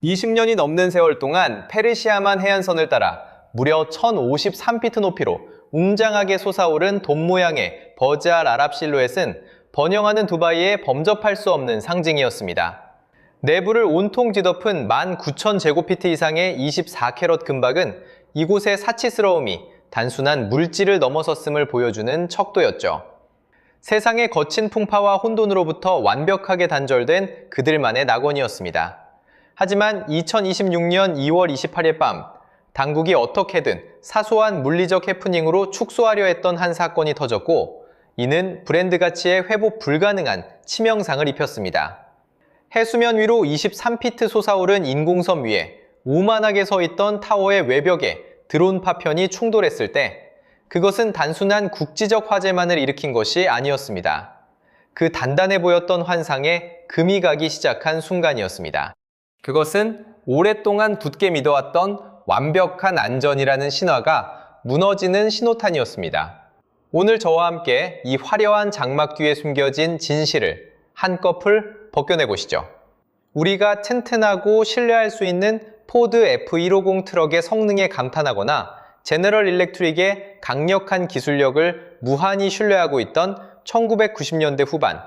20년이 넘는 세월 동안 페르시아만 해안선을 따라 무려 1053피트 높이로 웅장하게 솟아오른 돔 모양의 버즈알 아랍 실루엣은 번영하는 두바이에 범접할 수 없는 상징이었습니다. 내부를 온통 뒤덮은 19,000제곱피트 이상의 24캐럿 금박은 이곳의 사치스러움이 단순한 물질을 넘어섰음을 보여주는 척도였죠. 세상의 거친 풍파와 혼돈으로부터 완벽하게 단절된 그들만의 낙원이었습니다. 하지만 2026년 2월 28일 밤, 당국이 어떻게든 사소한 물리적 해프닝으로 축소하려 했던 한 사건이 터졌고, 이는 브랜드 가치에 회복 불가능한 치명상을 입혔습니다. 해수면 위로 23피트 솟아오른 인공섬 위에 오만하게 서 있던 타워의 외벽에 드론 파편이 충돌했을 때, 그것은 단순한 국지적 화재만을 일으킨 것이 아니었습니다. 그 단단해 보였던 환상에 금이 가기 시작한 순간이었습니다. 그것은 오랫동안 굳게 믿어왔던 완벽한 안전이라는 신화가 무너지는 신호탄이었습니다. 오늘 저와 함께 이 화려한 장막 뒤에 숨겨진 진실을 한꺼풀 벗겨내보시죠. 우리가 튼튼하고 신뢰할 수 있는 포드 F150 트럭의 성능에 감탄하거나 제너럴 일렉트릭의 강력한 기술력을 무한히 신뢰하고 있던 1990년대 후반,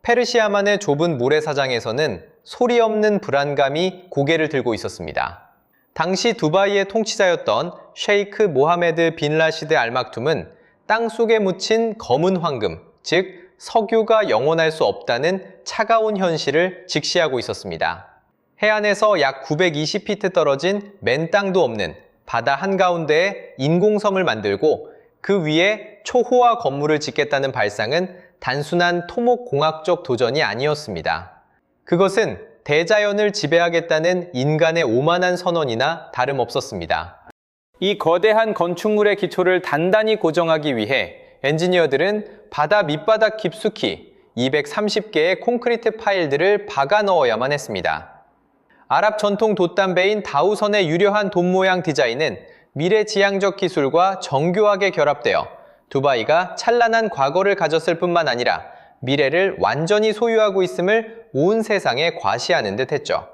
페르시아만의 좁은 모래사장에서는 소리 없는 불안감이 고개를 들고 있었습니다. 당시 두바이의 통치자였던 셰이크 모하메드 빈 라시드 알 막툼은 땅속에 묻힌 검은 황금, 즉 석유가 영원할 수 없다는 차가운 현실을 직시하고 있었습니다. 해안에서 약 920피트 떨어진 맨 땅도 없는 바다 한가운데에 인공섬을 만들고 그 위에 초호화 건물을 짓겠다는 발상은 단순한 토목공학적 도전이 아니었습니다. 그것은 대자연을 지배하겠다는 인간의 오만한 선언이나 다름없었습니다. 이 거대한 건축물의 기초를 단단히 고정하기 위해 엔지니어들은 바다 밑바닥 깊숙이 230개의 콘크리트 파일들을 박아 넣어야만 했습니다. 아랍 전통 돛담배인 다우선의 유려한 돔 모양 디자인은 미래지향적 기술과 정교하게 결합되어 두바이가 찬란한 과거를 가졌을 뿐만 아니라 미래를 완전히 소유하고 있음을 온 세상에 과시하는 듯 했죠.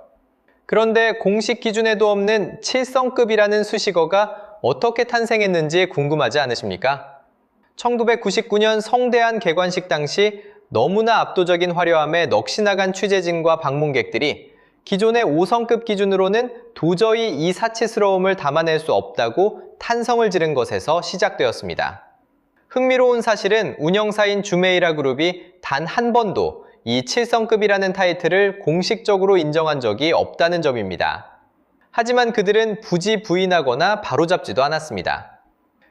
그런데 공식 기준에도 없는 7성급이라는 수식어가 어떻게 탄생했는지 궁금하지 않으십니까? 1999년 성대한 개관식 당시 너무나 압도적인 화려함에 넋이 나간 취재진과 방문객들이 기존의 5성급 기준으로는 도저히 이 사치스러움을 담아낼 수 없다고 탄성을 지른 것에서 시작되었습니다. 흥미로운 사실은 운영사인 주메이라 그룹이 단 한 번도 이 7성급이라는 타이틀을 공식적으로 인정한 적이 없다는 점입니다. 하지만 그들은 굳이 부인하거나 바로잡지도 않았습니다.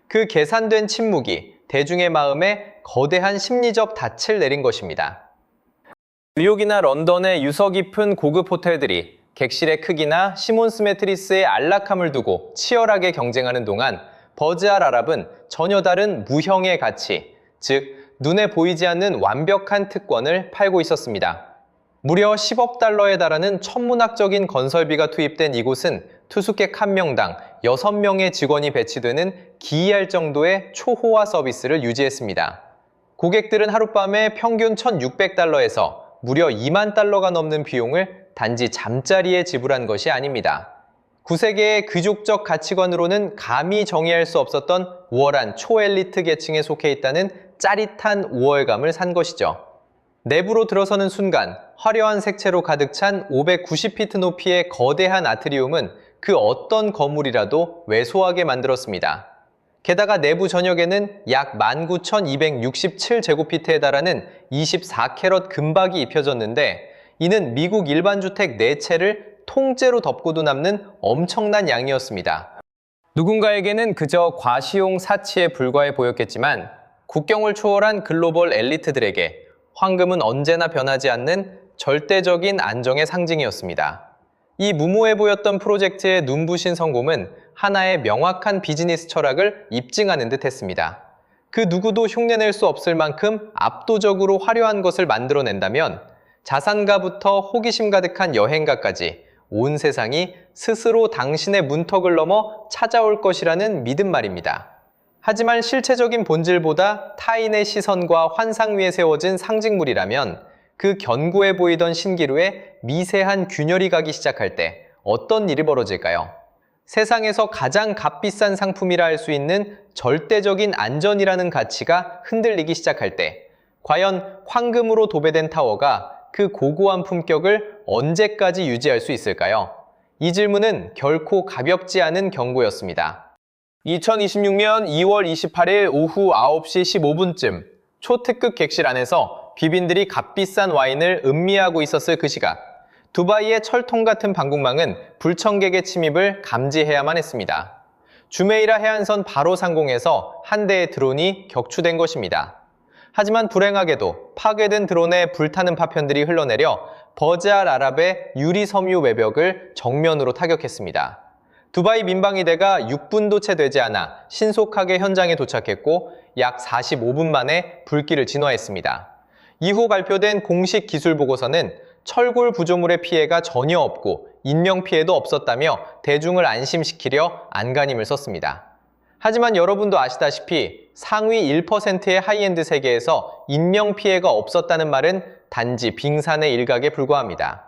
그 계산된 침묵이 대중의 마음에 거대한 심리적 닻을 내린 것입니다. 뉴욕이나 런던의 유서 깊은 고급 호텔들이 객실의 크기나 시몬스 매트리스의 안락함을 두고 치열하게 경쟁하는 동안 버즈알 아랍은 전혀 다른 무형의 가치, 즉 눈에 보이지 않는 완벽한 특권을 팔고 있었습니다. 무려 10억 달러에 달하는 천문학적인 건설비가 투입된 이곳은 투숙객 한 명당 6명의 직원이 배치되는 기이할 정도의 초호화 서비스를 유지했습니다. 고객들은 하룻밤에 평균 1,600달러에서 무려 2만 달러가 넘는 비용을 단지 잠자리에 지불한 것이 아닙니다. 9세계의 귀족적 가치관으로는 감히 정의할 수 없었던 우월한 초엘리트 계층에 속해 있다는 짜릿한 우월감을 산 것이죠. 내부로 들어서는 순간 화려한 색채로 가득 찬 590피트 높이의 거대한 아트리움은 그 어떤 건물이라도 왜소하게 만들었습니다. 게다가 내부 전역에는 약 19,267제곱피트에 달하는 24캐럿 금박이 입혀졌는데 이는 미국 일반 주택 4채를 통째로 덮고도 남는 엄청난 양이었습니다. 누군가에게는 그저 과시용 사치에 불과해 보였겠지만 국경을 초월한 글로벌 엘리트들에게 황금은 언제나 변하지 않는 절대적인 안정의 상징이었습니다. 이 무모해 보였던 프로젝트의 눈부신 성공은 하나의 명확한 비즈니스 철학을 입증하는 듯 했습니다. 그 누구도 흉내낼 수 없을 만큼 압도적으로 화려한 것을 만들어낸다면 자산가부터 호기심 가득한 여행가까지 온 세상이 스스로 당신의 문턱을 넘어 찾아올 것이라는 믿음 말입니다. 하지만 실체적인 본질보다 타인의 시선과 환상 위에 세워진 상징물이라면 그 견고해 보이던 신기루에 미세한 균열이 가기 시작할 때 어떤 일이 벌어질까요? 세상에서 가장 값비싼 상품이라 할 수 있는 절대적인 안전이라는 가치가 흔들리기 시작할 때 과연 황금으로 도배된 타워가 그 고고한 품격을 언제까지 유지할 수 있을까요? 이 질문은 결코 가볍지 않은 경고였습니다. 2026년 2월 28일 오후 9시 15분쯤 초특급 객실 안에서 귀빈들이 값비싼 와인을 음미하고 있었을 그 시각, 두바이의 철통 같은 방공망은 불청객의 침입을 감지해야만 했습니다. 주메이라 해안선 바로 상공에서 한 대의 드론이 격추된 것입니다. 하지만 불행하게도 파괴된 드론에 불타는 파편들이 흘러내려 버즈알 아랍의 유리 섬유 외벽을 정면으로 타격했습니다. 두바이 민방위대가 6분도 채 되지 않아 신속하게 현장에 도착했고 약 45분 만에 불길을 진화했습니다. 이후 발표된 공식 기술 보고서는 철골 구조물의 피해가 전혀 없고 인명피해도 없었다며 대중을 안심시키려 안간힘을 썼습니다. 하지만 여러분도 아시다시피 상위 1%의 하이엔드 세계에서 인명피해가 없었다는 말은 단지 빙산의 일각에 불과합니다.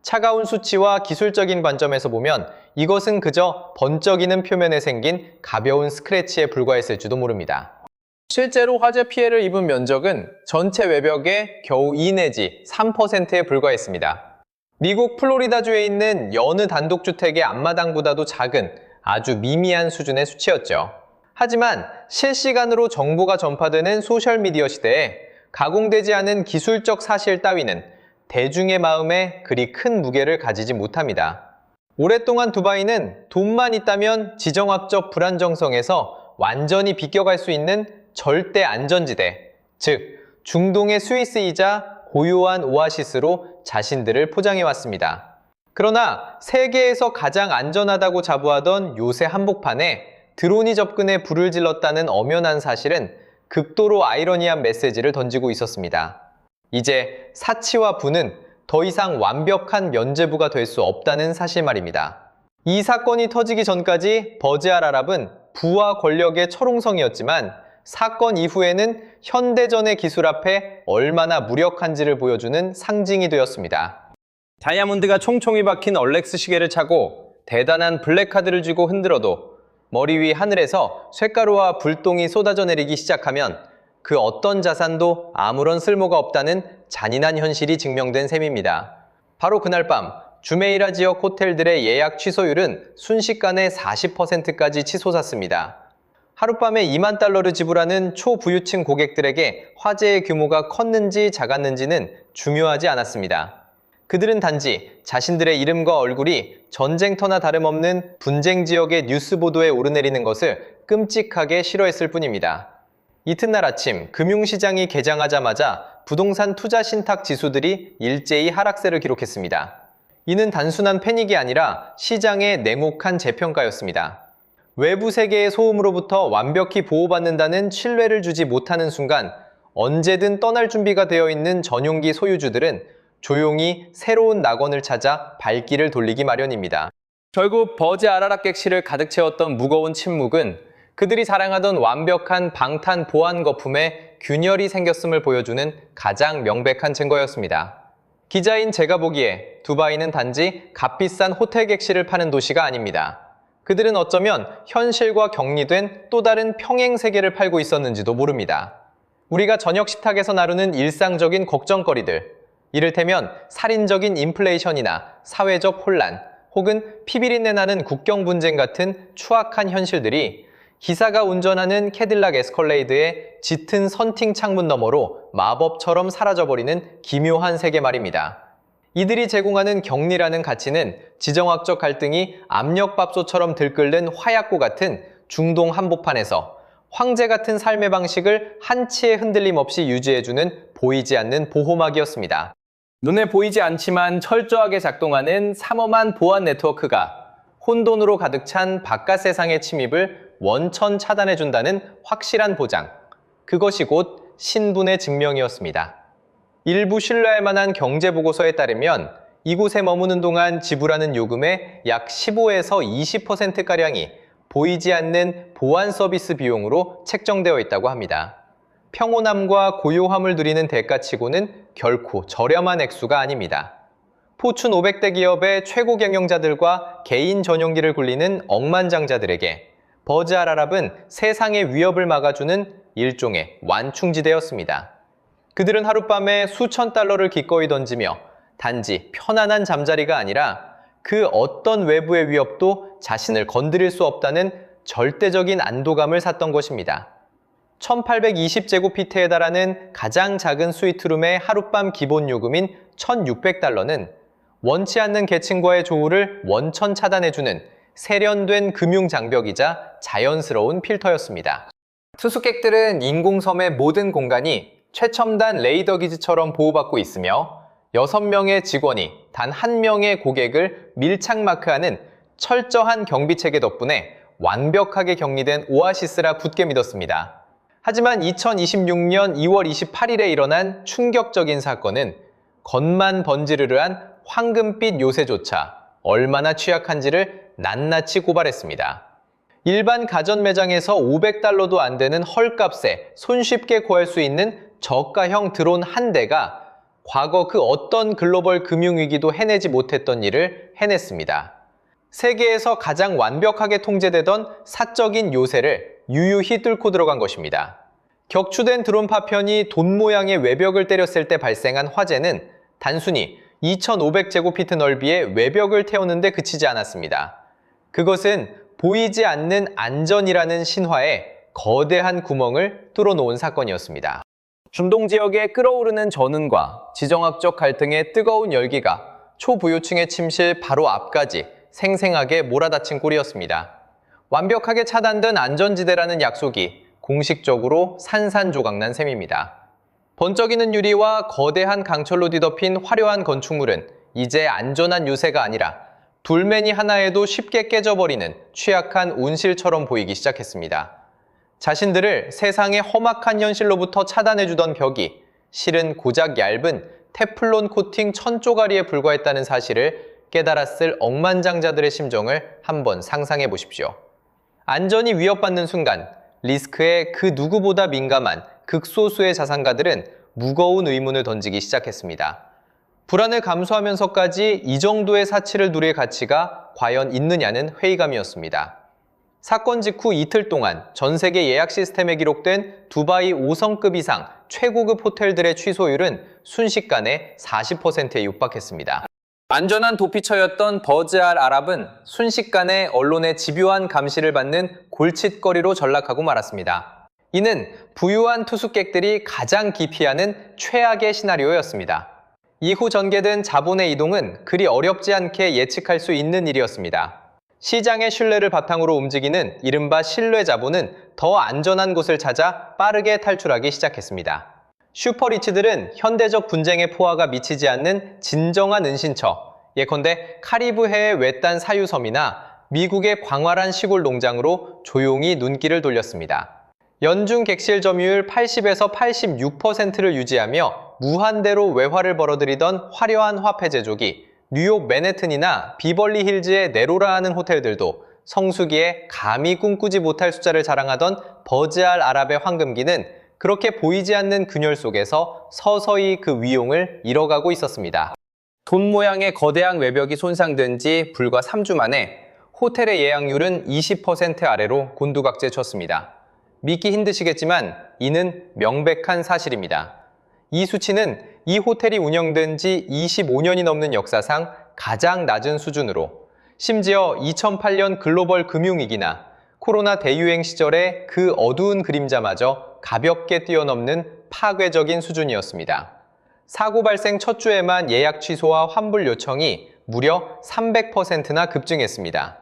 차가운 수치와 기술적인 관점에서 보면 이것은 그저 번쩍이는 표면에 생긴 가벼운 스크래치에 불과했을지도 모릅니다. 실제로 화재 피해를 입은 면적은 전체 외벽의 겨우 2 내지 3%에 불과했습니다. 미국 플로리다주에 있는 여느 단독주택의 앞마당보다도 작은 아주 미미한 수준의 수치였죠. 하지만 실시간으로 정보가 전파되는 소셜미디어 시대에 가공되지 않은 기술적 사실 따위는 대중의 마음에 그리 큰 무게를 가지지 못합니다. 오랫동안 두바이는 돈만 있다면 지정학적 불안정성에서 완전히 비껴갈 수 있는 절대 안전지대, 즉 중동의 스위스이자 고요한 오아시스로 자신들을 포장해왔습니다. 그러나 세계에서 가장 안전하다고 자부하던 요새 한복판에 드론이 접근해 불을 질렀다는 엄연한 사실은 극도로 아이러니한 메시지를 던지고 있었습니다. 이제 사치와 부는 더 이상 완벽한 면죄부가 될 수 없다는 사실 말입니다. 이 사건이 터지기 전까지 버즈알 아랍은 부와 권력의 철옹성이었지만 사건 이후에는 현대전의 기술 앞에 얼마나 무력한지를 보여주는 상징이 되었습니다. 다이아몬드가 총총이 박힌 얼렉스 시계를 차고 대단한 블랙카드를 쥐고 흔들어도 머리 위 하늘에서 쇳가루와 불똥이 쏟아져 내리기 시작하면 그 어떤 자산도 아무런 쓸모가 없다는 잔인한 현실이 증명된 셈입니다. 바로 그날 밤 주메이라 지역 호텔들의 예약 취소율은 순식간에 40%까지 치솟았습니다. 하룻밤에 2만 달러를 지불하는 초부유층 고객들에게 화재의 규모가 컸는지 작았는지는 중요하지 않았습니다. 그들은 단지 자신들의 이름과 얼굴이 전쟁터나 다름없는 분쟁 지역의 뉴스 보도에 오르내리는 것을 끔찍하게 싫어했을 뿐입니다. 이튿날 아침 금융시장이 개장하자마자 부동산 투자 신탁 지수들이 일제히 하락세를 기록했습니다. 이는 단순한 패닉이 아니라 시장의 냉혹한 재평가였습니다. 외부 세계의 소음으로부터 완벽히 보호받는다는 신뢰를 주지 못하는 순간 언제든 떠날 준비가 되어 있는 전용기 소유주들은 조용히 새로운 낙원을 찾아 발길을 돌리기 마련입니다. 결국 버즈 알아랍 객실을 가득 채웠던 무거운 침묵은 그들이 자랑하던 완벽한 방탄 보안 거품에 균열이 생겼음을 보여주는 가장 명백한 증거였습니다. 기자인 제가 보기에 두바이는 단지 값비싼 호텔 객실을 파는 도시가 아닙니다. 그들은 어쩌면 현실과 격리된 또 다른 평행 세계를 팔고 있었는지도 모릅니다. 우리가 저녁 식탁에서 나누는 일상적인 걱정거리들, 이를테면 살인적인 인플레이션이나 사회적 혼란, 혹은 피비린내 나는 국경 분쟁 같은 추악한 현실들이 기사가 운전하는 캐딜락 에스컬레이드의 짙은 선팅 창문 너머로 마법처럼 사라져버리는 기묘한 세계 말입니다. 이들이 제공하는 격리라는 가치는 지정학적 갈등이 압력밥솥처럼 들끓는 화약고 같은 중동 한복판에서 황제 같은 삶의 방식을 한치의 흔들림 없이 유지해주는 보이지 않는 보호막이었습니다. 눈에 보이지 않지만 철저하게 작동하는 삼엄한 보안 네트워크가 혼돈으로 가득 찬 바깥 세상의 침입을 원천 차단해준다는 확실한 보장. 그것이 곧 신분의 증명이었습니다. 일부 신뢰할 만한 경제보고서에 따르면 이곳에 머무는 동안 지불하는 요금의 약 15에서 20%가량이 보이지 않는 보안 서비스 비용으로 책정되어 있다고 합니다. 평온함과 고요함을 누리는 대가치고는 결코 저렴한 액수가 아닙니다. 포춘 500대 기업의 최고 경영자들과 개인 전용기를 굴리는 억만장자들에게 버즈 알 아랍은 세상의 위협을 막아주는 일종의 완충지대였습니다. 그들은 하룻밤에 수천 달러를 기꺼이 던지며 단지 편안한 잠자리가 아니라 그 어떤 외부의 위협도 자신을 건드릴 수 없다는 절대적인 안도감을 샀던 것입니다. 1820제곱피트에 달하는 가장 작은 스위트룸의 하룻밤 기본 요금인 1600달러는 원치 않는 계층과의 조우를 원천 차단해주는 세련된 금융 장벽이자 자연스러운 필터였습니다. 투숙객들은 인공섬의 모든 공간이 최첨단 레이더 기지처럼 보호받고 있으며 6명의 직원이 단 1명의 고객을 밀착 마크하는 철저한 경비 체계 덕분에 완벽하게 격리된 오아시스라 굳게 믿었습니다. 하지만 2026년 2월 28일에 일어난 충격적인 사건은 겉만 번지르르한 황금빛 요새조차 얼마나 취약한지를 낱낱이 고발했습니다. 일반 가전 매장에서 500달러도 안 되는 헐값에 손쉽게 구할 수 있는 저가형 드론 한 대가 과거 그 어떤 글로벌 금융위기도 해내지 못했던 일을 해냈습니다. 세계에서 가장 완벽하게 통제되던 사적인 요새를 유유히 뚫고 들어간 것입니다. 격추된 드론 파편이 돈 모양의 외벽을 때렸을 때 발생한 화재는 단순히 2500제곱피트 넓이의 외벽을 태우는데 그치지 않았습니다. 그것은 보이지 않는 안전이라는 신화에 거대한 구멍을 뚫어놓은 사건이었습니다. 중동 지역에 끓어오르는 전운과 지정학적 갈등의 뜨거운 열기가 초부유층의 침실 바로 앞까지 생생하게 몰아닥친 꼴이었습니다. 완벽하게 차단된 안전지대라는 약속이 공식적으로 산산조각난 셈입니다. 번쩍이는 유리와 거대한 강철로 뒤덮인 화려한 건축물은 이제 안전한 유세가 아니라 돌멩이 하나에도 쉽게 깨져버리는 취약한 온실처럼 보이기 시작했습니다. 자신들을 세상의 험악한 현실로부터 차단해주던 벽이 실은 고작 얇은 테플론 코팅 1000조가리에 불과했다는 사실을 깨달았을 억만장자들의 심정을 한번 상상해 보십시오. 안전이 위협받는 순간 리스크에 그 누구보다 민감한 극소수의 자산가들은 무거운 의문을 던지기 시작했습니다. 불안을 감수하면서까지 이 정도의 사치를 누릴 가치가 과연 있느냐는 회의감이었습니다. 사건 직후 이틀 동안 전 세계 예약 시스템에 기록된 두바이 5성급 이상 최고급 호텔들의 취소율은 순식간에 40%에 육박했습니다. 안전한 도피처였던 버즈 알 아랍은 순식간에 언론의 집요한 감시를 받는 골칫거리로 전락하고 말았습니다. 이는 부유한 투숙객들이 가장 기피하는 최악의 시나리오였습니다. 이후 전개된 자본의 이동은 그리 어렵지 않게 예측할 수 있는 일이었습니다. 시장의 신뢰를 바탕으로 움직이는 이른바 신뢰 자본은 더 안전한 곳을 찾아 빠르게 탈출하기 시작했습니다. 슈퍼리치들은 현대적 분쟁의 포화가 미치지 않는 진정한 은신처, 예컨대 카리브해의 외딴 사유섬이나 미국의 광활한 시골 농장으로 조용히 눈길을 돌렸습니다. 연중 객실 점유율 80에서 86%를 유지하며 무한대로 외화를 벌어들이던 화려한 화폐 제조기, 뉴욕 맨해튼이나 비벌리 힐즈의 네로라 하는 호텔들도 성수기에 감히 꿈꾸지 못할 숫자를 자랑하던 버즈 알 아랍의 황금기는 그렇게 보이지 않는 균열 속에서 서서히 그 위용을 잃어가고 있었습니다. 돈 모양의 거대한 외벽이 손상된 지 불과 3주 만에 호텔의 예약률은 20% 아래로 곤두박질 쳤습니다. 믿기 힘드시겠지만 이는 명백한 사실입니다. 이 수치는 이 호텔이 운영된 지 25년이 넘는 역사상 가장 낮은 수준으로, 심지어 2008년 글로벌 금융위기나 코로나 대유행 시절의 그 어두운 그림자마저 가볍게 뛰어넘는 파괴적인 수준이었습니다. 사고 발생 첫 주에만 예약 취소와 환불 요청이 무려 300%나 급증했습니다.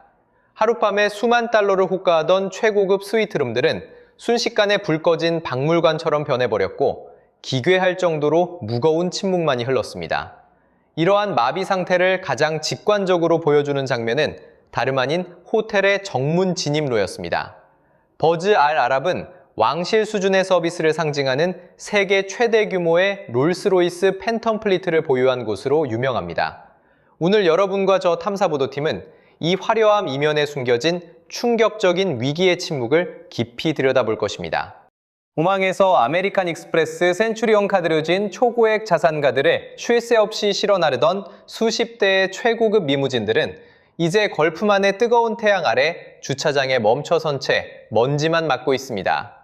하룻밤에 수만 달러를 호가하던 최고급 스위트룸들은 순식간에 불 꺼진 박물관처럼 변해버렸고 기괴할 정도로 무거운 침묵만이 흘렀습니다. 이러한 마비 상태를 가장 직관적으로 보여주는 장면은 다름 아닌 호텔의 정문 진입로였습니다. 버즈 알 아랍은 왕실 수준의 서비스를 상징하는 세계 최대 규모의 롤스로이스 팬텀 플리트를 보유한 곳으로 유명합니다. 오늘 여러분과 저 탐사보도팀은 이 화려함 이면에 숨겨진 충격적인 위기의 침묵을 깊이 들여다볼 것입니다. 오망에서 아메리칸 익스프레스 센츄리온 카드를 진 초고액 자산가들을 쉴 새 없이 실어 나르던 수십 대의 최고급 미무진들은 이제 걸프만의 뜨거운 태양 아래 주차장에 멈춰선 채 먼지만 맡고 있습니다.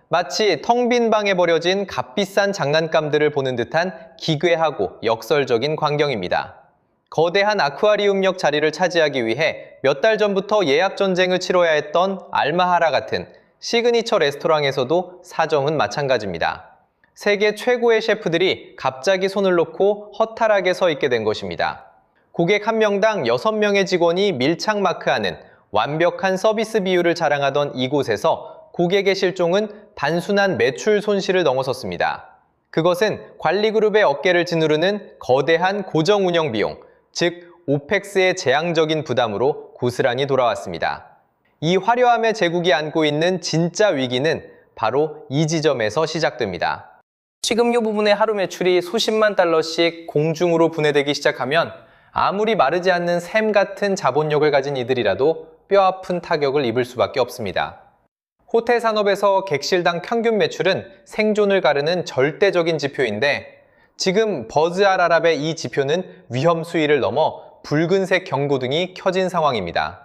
마치 텅 빈 방에 버려진 값비싼 장난감들을 보는 듯한 기괴하고 역설적인 광경입니다. 거대한 아쿠아리움역 자리를 차지하기 위해 몇 달 전부터 예약 전쟁을 치러야 했던 알마하라 같은 시그니처 레스토랑에서도 사정은 마찬가지입니다. 세계 최고의 셰프들이 갑자기 손을 놓고 허탈하게 서 있게 된 것입니다. 고객 한 명당 6명의 직원이 밀착 마크하는 완벽한 서비스 비율을 자랑하던 이곳에서 고객의 실종은 단순한 매출 손실을 넘어섰습니다. 그것은 관리그룹의 어깨를 짓누르는 거대한 고정 운영 비용, 즉 오펙스의 재앙적인 부담으로 고스란히 돌아왔습니다. 이 화려함의 제국이 안고 있는 진짜 위기는 바로 이 지점에서 시작됩니다. 식음료 부분의 하루 매출이 수십만 달러씩 공중으로 분해되기 시작하면 아무리 마르지 않는 샘 같은 자본력을 가진 이들이라도 뼈아픈 타격을 입을 수밖에 없습니다. 호텔 산업에서 객실당 평균 매출은 생존을 가르는 절대적인 지표인데 지금 버즈 알 아랍의 이 지표는 위험 수위를 넘어 붉은색 경고등이 켜진 상황입니다.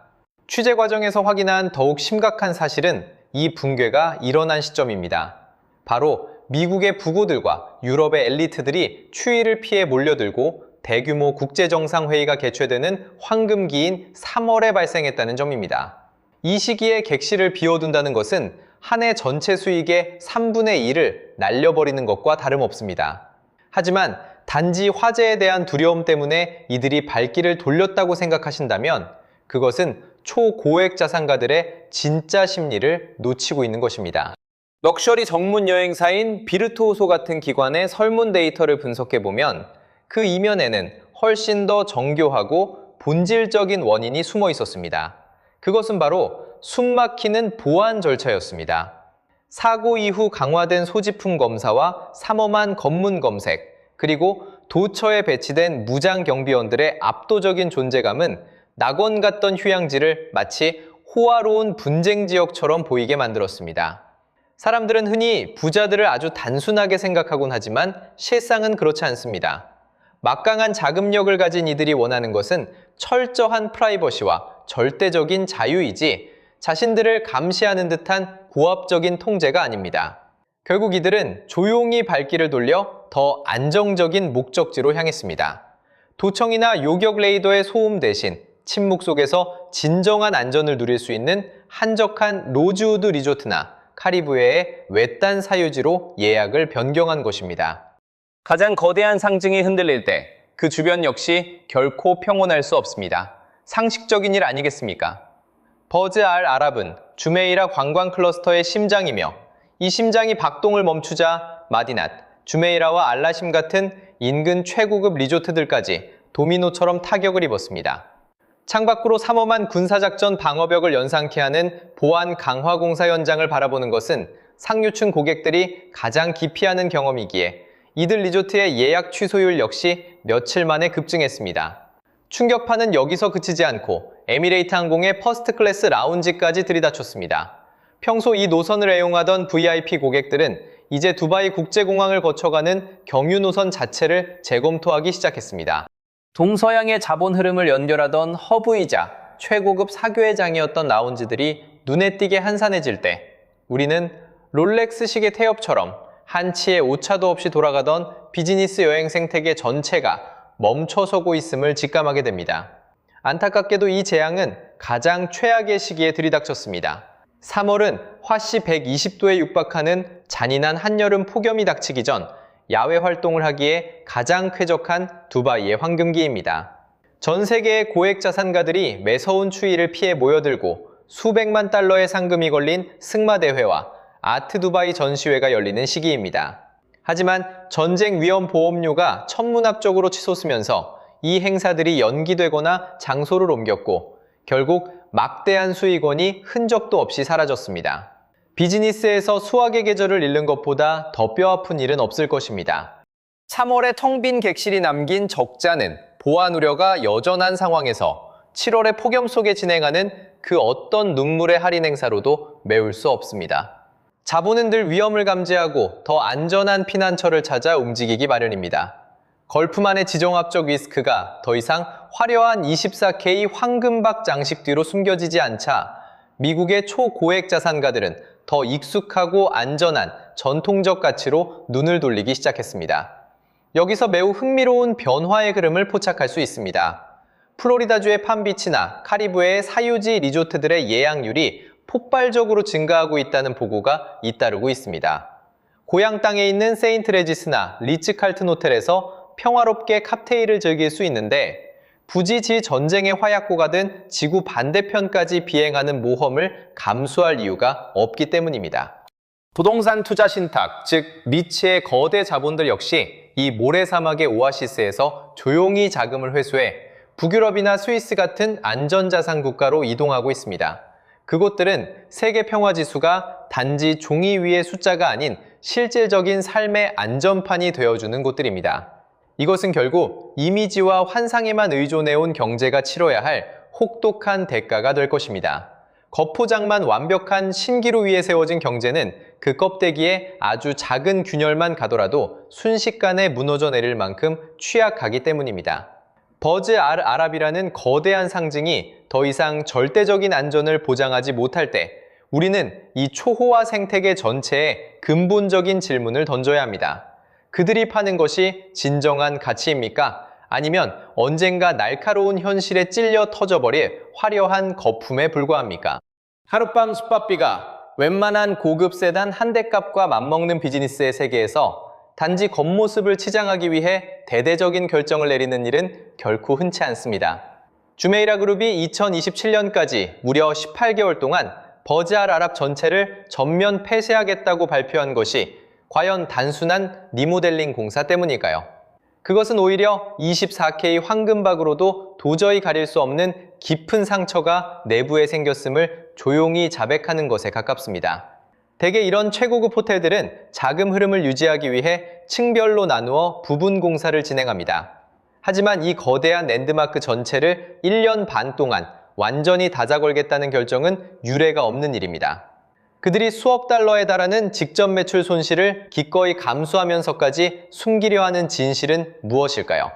취재 과정에서 확인한 더욱 심각한 사실은 이 붕괴가 일어난 시점입니다. 바로 미국의 부고들과 유럽의 엘리트들이 추위를 피해 몰려들고 대규모 국제정상회의가 개최되는 황금기인 3월에 발생했다는 점입니다. 이 시기에 객실을 비워둔다는 것은 한 해 전체 수익의 3분의 1을 날려버리는 것과 다름없습니다. 하지만 단지 화재에 대한 두려움 때문에 이들이 발길을 돌렸다고 생각하신다면 그것은 초고액 자산가들의 진짜 심리를 놓치고 있는 것입니다. 럭셔리 전문 여행사인 비르투오소 같은 기관의 설문 데이터를 분석해보면 그 이면에는 훨씬 더 정교하고 본질적인 원인이 숨어 있었습니다. 그것은 바로 숨막히는 보안 절차였습니다. 사고 이후 강화된 소지품 검사와 삼엄한 검문 검색, 그리고 도처에 배치된 무장 경비원들의 압도적인 존재감은 낙원 같던 휴양지를 마치 호화로운 분쟁 지역처럼 보이게 만들었습니다. 사람들은 흔히 부자들을 아주 단순하게 생각하곤 하지만 실상은 그렇지 않습니다. 막강한 자금력을 가진 이들이 원하는 것은 철저한 프라이버시와 절대적인 자유이지 자신들을 감시하는 듯한 고압적인 통제가 아닙니다. 결국 이들은 조용히 발길을 돌려 더 안정적인 목적지로 향했습니다. 도청이나 요격 레이더의 소음 대신 침묵 속에서 진정한 안전을 누릴 수 있는 한적한 로즈우드 리조트나 카리브해의 외딴 사유지로 예약을 변경한 것입니다. 가장 거대한 상징이 흔들릴 때 그 주변 역시 결코 평온할 수 없습니다. 상식적인 일 아니겠습니까? 버즈 알 아랍은 주메이라 관광 클러스터의 심장이며 이 심장이 박동을 멈추자 마디낫, 주메이라와 알라심 같은 인근 최고급 리조트들까지 도미노처럼 타격을 입었습니다. 창밖으로 삼엄한 군사작전 방어벽을 연상케 하는 보안 강화 공사 현장을 바라보는 것은 상류층 고객들이 가장 기피하는 경험이기에 이들 리조트의 예약 취소율 역시 며칠 만에 급증했습니다. 충격파는 여기서 그치지 않고 에미레이트 항공의 퍼스트 클래스 라운지까지 들이닥쳤습니다. 평소 이 노선을 애용하던 VIP 고객들은 이제 두바이 국제공항을 거쳐가는 경유 노선 자체를 재검토하기 시작했습니다. 동서양의 자본 흐름을 연결하던 허브이자 최고급 사교회장이었던 라운지들이 눈에 띄게 한산해질 때 우리는 롤렉스 시계 태엽처럼 한치의 오차도 없이 돌아가던 비즈니스 여행 생태계 전체가 멈춰서고 있음을 직감하게 됩니다. 안타깝게도 이 재앙은 가장 최악의 시기에 들이닥쳤습니다. 3월은 화씨 120도에 육박하는 잔인한 한여름 폭염이 닥치기 전 야외 활동을 하기에 가장 쾌적한 두바이의 황금기입니다. 전 세계의 고액 자산가들이 매서운 추위를 피해 모여들고 수백만 달러의 상금이 걸린 승마대회와 아트 두바이 전시회가 열리는 시기입니다. 하지만 전쟁 위험 보험료가 천문학적으로 치솟으면서 이 행사들이 연기되거나 장소를 옮겼고 결국 막대한 수익원이 흔적도 없이 사라졌습니다. 비즈니스에서 수학의 계절을 잃는 것보다 더 뼈아픈 일은 없을 것입니다. 3월에 텅 빈 객실이 남긴 적자는 보안 우려가 여전한 상황에서 7월의 폭염 속에 진행하는 그 어떤 눈물의 할인 행사로도 메울 수 없습니다. 자본은 늘 위험을 감지하고 더 안전한 피난처를 찾아 움직이기 마련입니다. 걸프만의 지정학적 리스크가 더 이상 화려한 24K 황금박 장식 뒤로 숨겨지지 않자 미국의 초고액 자산가들은 더 익숙하고 안전한 전통적 가치로 눈을 돌리기 시작했습니다. 여기서 매우 흥미로운 변화의 흐름을 포착할 수 있습니다. 플로리다주의 팜비치나 카리브해의 사유지 리조트들의 예약률이 폭발적으로 증가하고 있다는 보고가 잇따르고 있습니다. 고향 땅에 있는 세인트 레지스나 리츠 칼튼 호텔에서 평화롭게 칵테일을 즐길 수 있는데 굳이 전쟁의 화약고가 된 지구 반대편까지 비행하는 모험을 감수할 이유가 없기 때문입니다. 부동산 투자 신탁, 즉 미치의 거대 자본들 역시 이 모래사막의 오아시스에서 조용히 자금을 회수해 북유럽이나 스위스 같은 안전자산 국가로 이동하고 있습니다. 그곳들은 세계평화지수가 단지 종이 위의 숫자가 아닌 실질적인 삶의 안전판이 되어주는 곳들입니다. 이것은 결국 이미지와 환상에만 의존해온 경제가 치러야 할 혹독한 대가가 될 것입니다. 겉포장만 완벽한 신기루 위에 세워진 경제는 그 껍데기에 아주 작은 균열만 가더라도 순식간에 무너져 내릴 만큼 취약하기 때문입니다. 버즈 아랍이라는 거대한 상징이 더 이상 절대적인 안전을 보장하지 못할 때 우리는 이 초호화 생태계 전체에 근본적인 질문을 던져야 합니다. 그들이 파는 것이 진정한 가치입니까? 아니면 언젠가 날카로운 현실에 찔려 터져버릴 화려한 거품에 불과합니까? 하룻밤 숙박비가 웬만한 고급 세단 한 대 값과 맞먹는 비즈니스의 세계에서 단지 겉모습을 치장하기 위해 대대적인 결정을 내리는 일은 결코 흔치 않습니다. 주메이라 그룹이 2027년까지 무려 18개월 동안 버즈 알 아랍 전체를 전면 폐쇄하겠다고 발표한 것이 과연 단순한 리모델링 공사 때문일까요? 그것은 오히려 24K 황금박으로도 도저히 가릴 수 없는 깊은 상처가 내부에 생겼음을 조용히 자백하는 것에 가깝습니다. 대개 이런 최고급 호텔들은 자금 흐름을 유지하기 위해 층별로 나누어 부분 공사를 진행합니다. 하지만 이 거대한 랜드마크 전체를 1년 반 동안 완전히 다자걸겠다는 결정은 유례가 없는 일입니다. 그들이 수억 달러에 달하는 직접 매출 손실을 기꺼이 감수하면서까지 숨기려 하는 진실은 무엇일까요?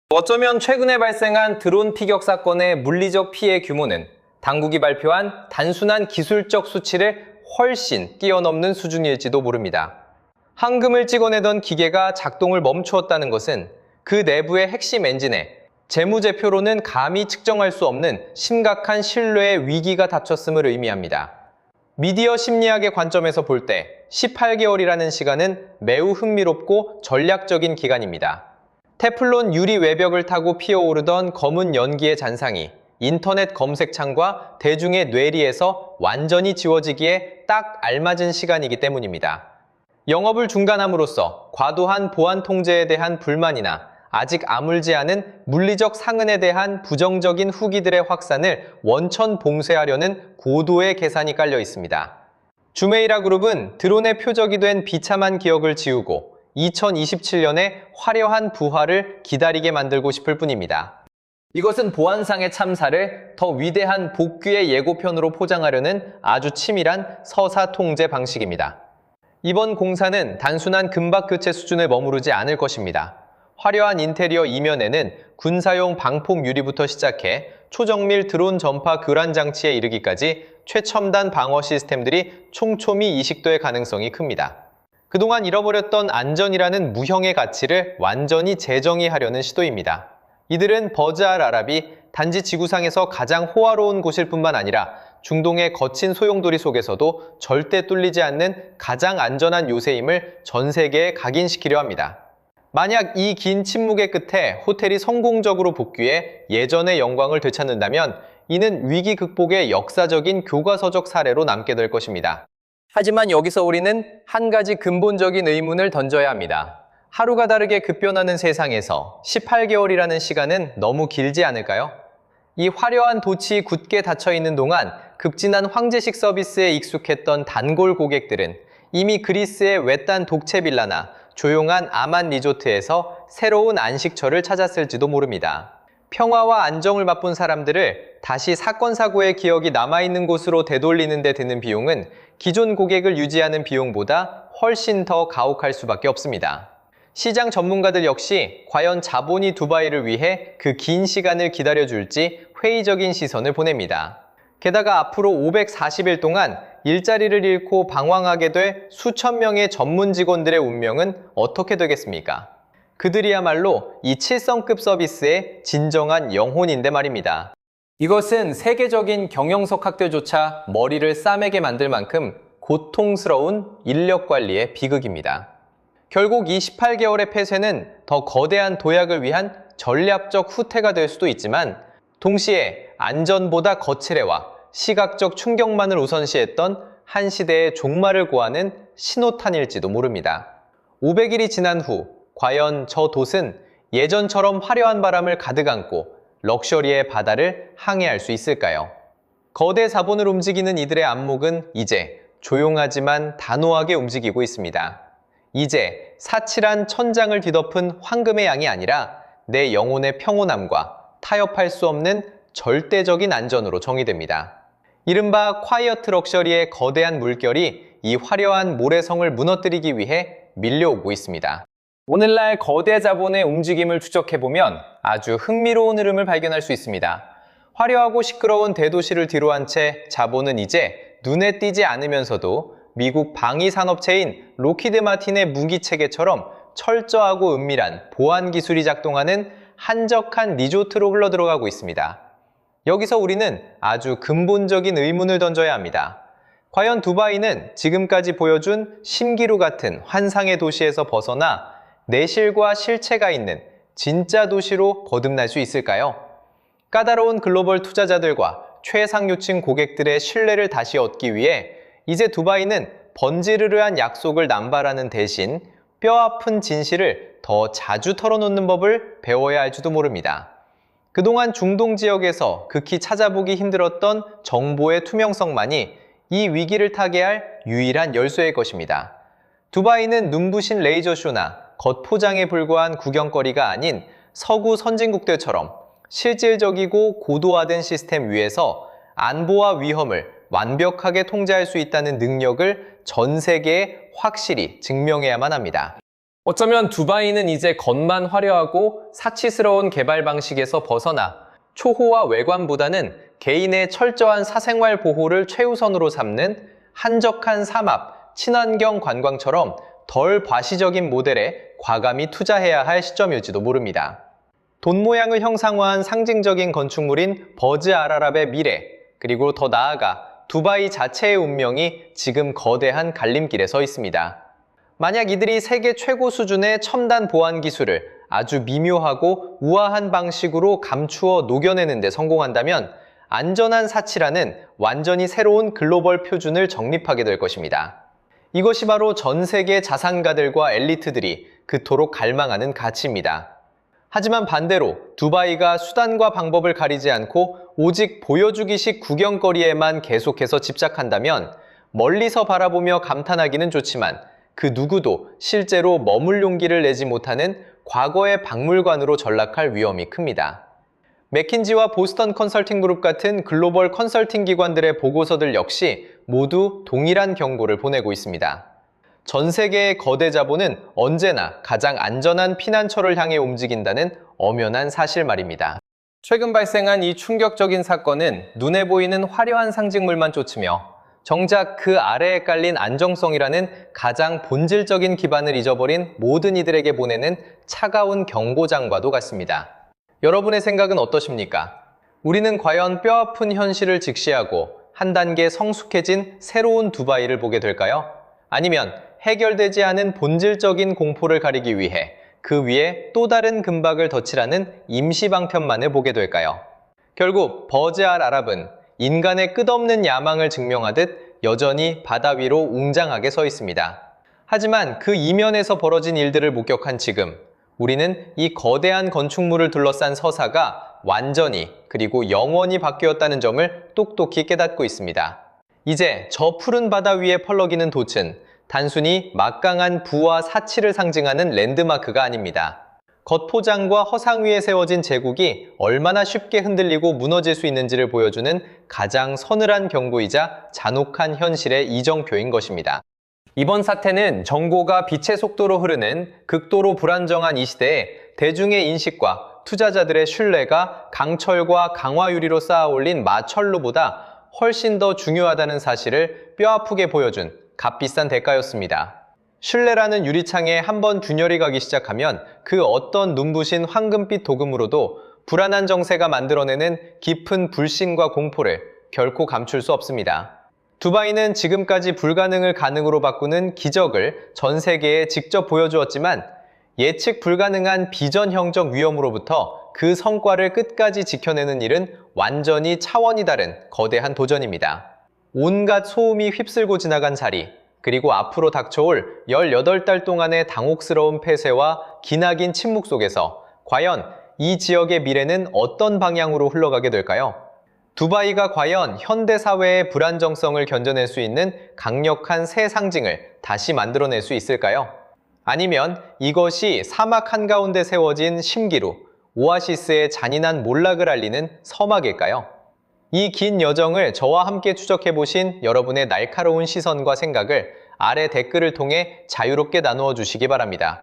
어쩌면 최근에 발생한 드론 피격 사건의 물리적 피해 규모는 당국이 발표한 단순한 기술적 수치를 훨씬 뛰어넘는 수준일지도 모릅니다. 황금을 찍어내던 기계가 작동을 멈추었다는 것은 그 내부의 핵심 엔진에 재무제표로는 감히 측정할 수 없는 심각한 신뢰의 위기가 닥쳤음을 의미합니다. 미디어 심리학의 관점에서 볼 때 18개월이라는 시간은 매우 흥미롭고 전략적인 기간입니다. 테플론 유리 외벽을 타고 피어오르던 검은 연기의 잔상이 인터넷 검색창과 대중의 뇌리에서 완전히 지워지기에 딱 알맞은 시간이기 때문입니다. 영업을 중단함으로써 과도한 보안 통제에 대한 불만이나 아직 아물지 않은 물리적 상흔에 대한 부정적인 후기들의 확산을 원천 봉쇄하려는 고도의 계산이 깔려 있습니다. 주메이라 그룹은 드론의 표적이 된 비참한 기억을 지우고 2027년에 화려한 부활을 기다리게 만들고 싶을 뿐입니다. 이것은 보안상의 참사를 더 위대한 복귀의 예고편으로 포장하려는 아주 치밀한 서사 통제 방식입니다. 이번 공사는 단순한 금박 교체 수준에 머무르지 않을 것입니다. 화려한 인테리어 이면에는 군사용 방폭 유리부터 시작해 초정밀 드론 전파 교란 장치에 이르기까지 최첨단 방어 시스템들이 촘촘히 이식될 가능성이 큽니다. 그동안 잃어버렸던 안전이라는 무형의 가치를 완전히 재정의하려는 시도입니다. 이들은 버즈 알 아랍이 단지 지구상에서 가장 호화로운 곳일 뿐만 아니라 중동의 거친 소용돌이 속에서도 절대 뚫리지 않는 가장 안전한 요새임을 전 세계에 각인시키려 합니다. 만약 이 긴 침묵의 끝에 호텔이 성공적으로 복귀해 예전의 영광을 되찾는다면 이는 위기 극복의 역사적인 교과서적 사례로 남게 될 것입니다. 하지만 여기서 우리는 한 가지 근본적인 의문을 던져야 합니다. 하루가 다르게 급변하는 세상에서 18개월이라는 시간은 너무 길지 않을까요? 이 화려한 돛이 굳게 닫혀있는 동안 급진한 황제식 서비스에 익숙했던 단골 고객들은 이미 그리스의 외딴 독채 빌라나 조용한 아만 리조트에서 새로운 안식처를 찾았을지도 모릅니다. 평화와 안정을 맛본 사람들을 다시 사건 사고의 기억이 남아있는 곳으로 되돌리는 데 드는 비용은 기존 고객을 유지하는 비용보다 훨씬 더 가혹할 수밖에 없습니다. 시장 전문가들 역시 과연 자본이 두바이를 위해 그 긴 시간을 기다려줄지 회의적인 시선을 보냅니다. 게다가 앞으로 540일 동안 일자리를 잃고 방황하게 될 수천 명의 전문 직원들의 운명은 어떻게 되겠습니까? 그들이야말로 이 7성급 서비스의 진정한 영혼인데 말입니다. 이것은 세계적인 경영석 학들조차 머리를 싸매게 만들 만큼 고통스러운 인력 관리의 비극입니다. 결국 이 18개월의 폐쇄는 더 거대한 도약을 위한 전략적 후퇴가 될 수도 있지만 동시에 안전보다 거칠애와 시각적 충격만을 우선시했던 한 시대의 종말을 고하는 신호탄일지도 모릅니다. 500일이 지난 후 과연 저 돛은 예전처럼 화려한 바람을 가득 안고 럭셔리의 바다를 항해할 수 있을까요? 거대 자본을 움직이는 이들의 안목은 이제 조용하지만 단호하게 움직이고 있습니다. 이제 사칠한 천장을 뒤덮은 황금의 양이 아니라 내 영혼의 평온함과 타협할 수 없는 절대적인 안전으로 정의됩니다. 이른바 콰이어트 럭셔리의 거대한 물결이 이 화려한 모래성을 무너뜨리기 위해 밀려오고 있습니다. 오늘날 거대 자본의 움직임을 추적해보면 아주 흥미로운 흐름을 발견할 수 있습니다. 화려하고 시끄러운 대도시를 뒤로한 채 자본은 이제 눈에 띄지 않으면서도 미국 방위산업체인 로키드 마틴의 무기체계처럼 철저하고 은밀한 보안 기술이 작동하는 한적한 리조트로 흘러들어가고 있습니다. 여기서 우리는 아주 근본적인 의문을 던져야 합니다. 과연 두바이는 지금까지 보여준 신기루 같은 환상의 도시에서 벗어나 내실과 실체가 있는 진짜 도시로 거듭날 수 있을까요? 까다로운 글로벌 투자자들과 최상류층 고객들의 신뢰를 다시 얻기 위해 이제 두바이는 번지르르한 약속을 남발하는 대신 뼈아픈 진실을 더 자주 털어놓는 법을 배워야 할지도 모릅니다. 그동안 중동 지역에서 극히 찾아보기 힘들었던 정보의 투명성만이 이 위기를 타개할 유일한 열쇠일 것입니다. 두바이는 눈부신 레이저쇼나 겉포장에 불과한 구경거리가 아닌 서구 선진국들처럼 실질적이고 고도화된 시스템 위에서 안보와 위험을 완벽하게 통제할 수 있다는 능력을 전 세계에 확실히 증명해야만 합니다. 어쩌면 두바이는 이제 겉만 화려하고 사치스러운 개발 방식에서 벗어나 초호화 외관보다는 개인의 철저한 사생활 보호를 최우선으로 삼는 한적한 삼합, 친환경 관광처럼 덜 과시적인 모델에 과감히 투자해야 할 시점일지도 모릅니다. 돈 모양을 형상화한 상징적인 건축물인 버즈 알아랍의 미래, 그리고 더 나아가 두바이 자체의 운명이 지금 거대한 갈림길에 서 있습니다. 만약 이들이 세계 최고 수준의 첨단 보안 기술을 아주 미묘하고 우아한 방식으로 감추어 녹여내는 데 성공한다면 안전한 사치라는 완전히 새로운 글로벌 표준을 정립하게 될 것입니다. 이것이 바로 전 세계 자산가들과 엘리트들이 그토록 갈망하는 가치입니다. 하지만 반대로 두바이가 수단과 방법을 가리지 않고 오직 보여주기식 구경거리에만 계속해서 집착한다면 멀리서 바라보며 감탄하기는 좋지만 그 누구도 실제로 머물 용기를 내지 못하는 과거의 박물관으로 전락할 위험이 큽니다. 맥킨지와 보스턴 컨설팅 그룹 같은 글로벌 컨설팅 기관들의 보고서들 역시 모두 동일한 경고를 보내고 있습니다. 전 세계의 거대 자본은 언제나 가장 안전한 피난처를 향해 움직인다는 엄연한 사실 말입니다. 최근 발생한 이 충격적인 사건은 눈에 보이는 화려한 상징물만 쫓으며 정작 그 아래에 깔린 안정성이라는 가장 본질적인 기반을 잊어버린 모든 이들에게 보내는 차가운 경고장과도 같습니다. 여러분의 생각은 어떠십니까? 우리는 과연 뼈아픈 현실을 직시하고 한 단계 성숙해진 새로운 두바이를 보게 될까요? 아니면 해결되지 않은 본질적인 공포를 가리기 위해 그 위에 또 다른 금박을 덧칠하는 임시방편만을 보게 될까요? 결국 버즈 알 아랍은 인간의 끝없는 야망을 증명하듯 여전히 바다 위로 웅장하게 서 있습니다. 하지만 그 이면에서 벌어진 일들을 목격한 지금 우리는 이 거대한 건축물을 둘러싼 서사가 완전히 그리고 영원히 바뀌었다는 점을 똑똑히 깨닫고 있습니다. 이제 저 푸른 바다 위에 펄럭이는 돛은 단순히 막강한 부와 사치를 상징하는 랜드마크가 아닙니다. 겉포장과 허상 위에 세워진 제국이 얼마나 쉽게 흔들리고 무너질 수 있는지를 보여주는 가장 서늘한 경고이자 잔혹한 현실의 이정표인 것입니다. 이번 사태는 정보가 빛의 속도로 흐르는 극도로 불안정한 이 시대에 대중의 인식과 투자자들의 신뢰가 강철과 강화유리로 쌓아올린 마철로보다 훨씬 더 중요하다는 사실을 뼈아프게 보여준 값비싼 대가였습니다. 신뢰라는 유리창에 한번 균열이 가기 시작하면 그 어떤 눈부신 황금빛 도금으로도 불안한 정세가 만들어내는 깊은 불신과 공포를 결코 감출 수 없습니다. 두바이는 지금까지 불가능을 가능으로 바꾸는 기적을 전 세계에 직접 보여주었지만 예측 불가능한 비전형적 위험으로부터 그 성과를 끝까지 지켜내는 일은 완전히 차원이 다른 거대한 도전입니다. 온갖 소음이 휩쓸고 지나간 자리, 그리고 앞으로 닥쳐올 18달 동안의 당혹스러운 폐쇄와 기나긴 침묵 속에서 과연 이 지역의 미래는 어떤 방향으로 흘러가게 될까요? 두바이가 과연 현대사회의 불안정성을 견뎌낼 수 있는 강력한 새 상징을 다시 만들어낼 수 있을까요? 아니면 이것이 사막 한가운데 세워진 심기루, 오아시스의 잔인한 몰락을 알리는 서막일까요? 이 긴 여정을 저와 함께 추적해보신 여러분의 날카로운 시선과 생각을 아래 댓글을 통해 자유롭게 나누어 주시기 바랍니다.